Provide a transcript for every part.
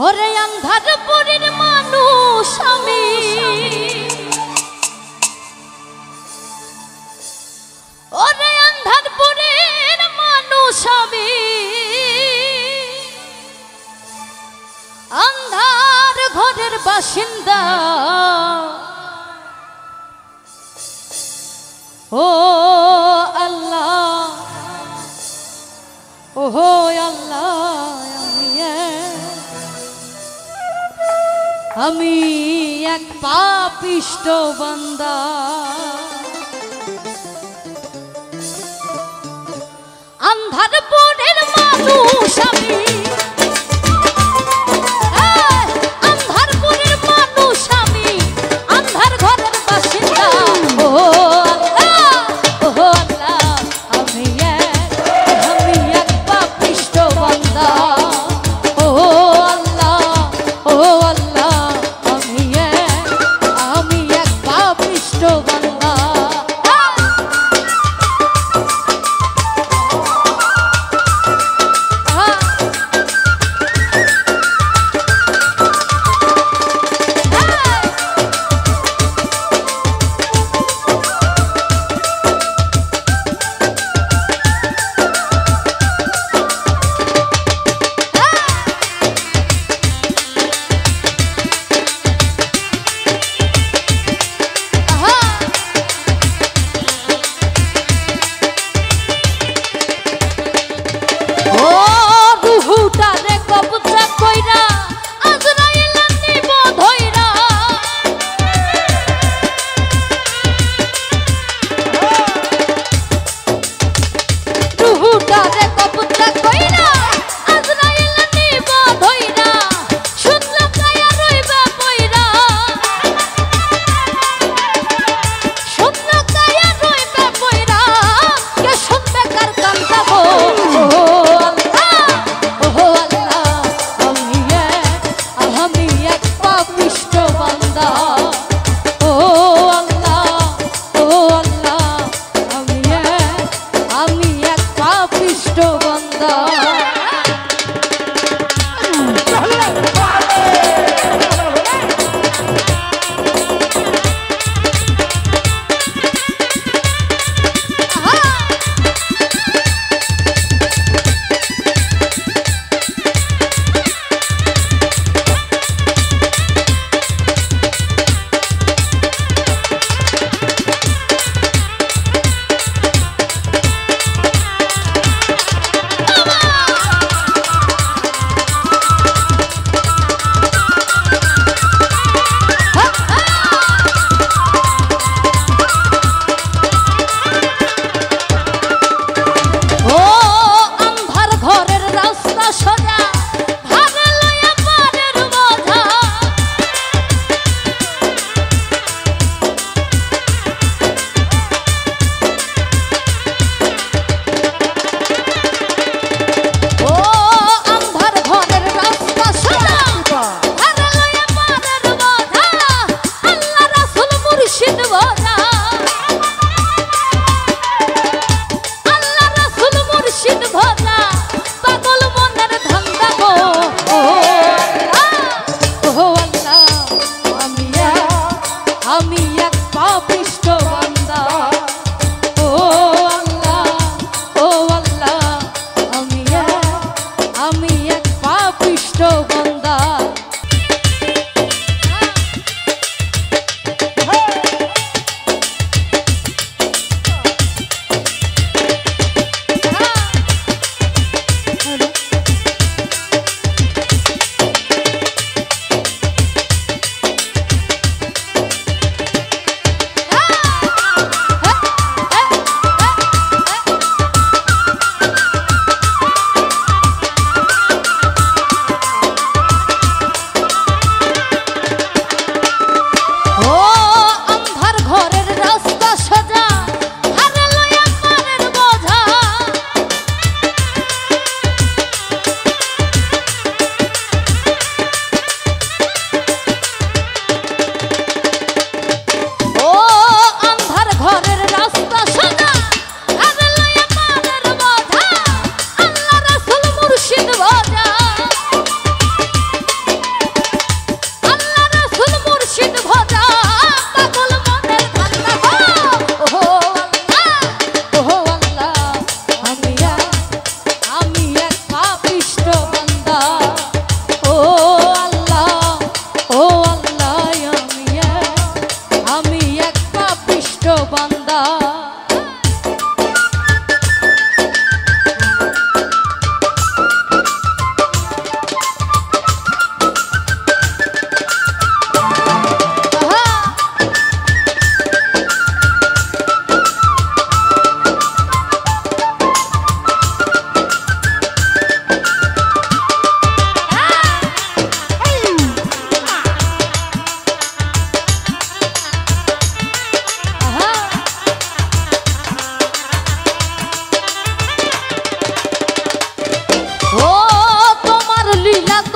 ওরে আন্ধারপুরের মানুষ আমি, ওরে আন্ধারপুরের মানুষ আমি, আন্ধার ঘরের বাসিন্দা। ও আল্লাহ, ও আল্লাহ, আমি এক পাপিষ্ঠ বান্দা। আন্ধারপুরের মানুষ আমি, আন্ধারপুরের মানুষ আমি, আন্ধার ঘরের বাসিন্দা। ও আল্লাহ, ও আল্লাহ, আমি এক পাপিষ্ঠ বান্দা। ও আল্লাহ, ও আল্লাহ, আমি এক পাপিষ্ঠ বান্দা।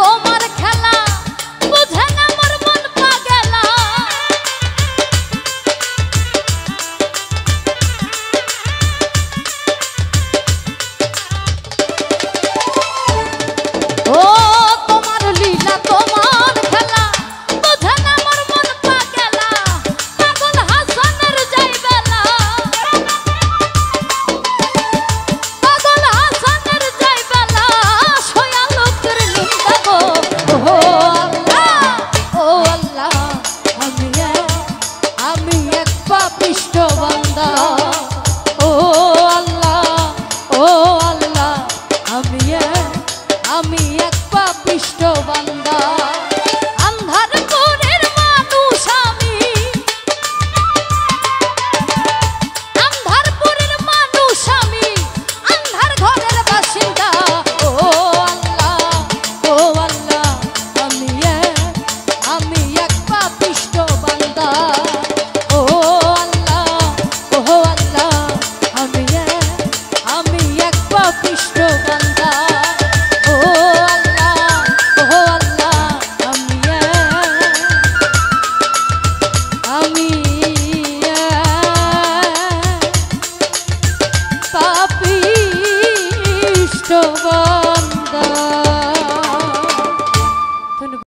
তোমার খেলা বুঝে না মোর মন পাগলা ও তোমার লীলা তোমার খেলা বুঝে না মোর মন পাগলা পাগল হাসানের যাই বেলা পাগল হাসানের যাই বেলা সোয়া লোকের নিন্দা গো ও আল্লাহ আমি এক পাপিষ্ঠ বান্দা ও আল্লাহ আমি এক পাপিষ্ঠ বান্দা আন্ধারপুরের মানুষ আমি আন্ধারপুরের মানুষ আমি আন্ধার ঘরের বাসিন্দা ও আল্লাহ আমি এক পাপিষ্ঠ বান্দা ও আল্লাহ আমি এক পাপিষ্ঠ বান্দা আমি পাপিষ্ঠ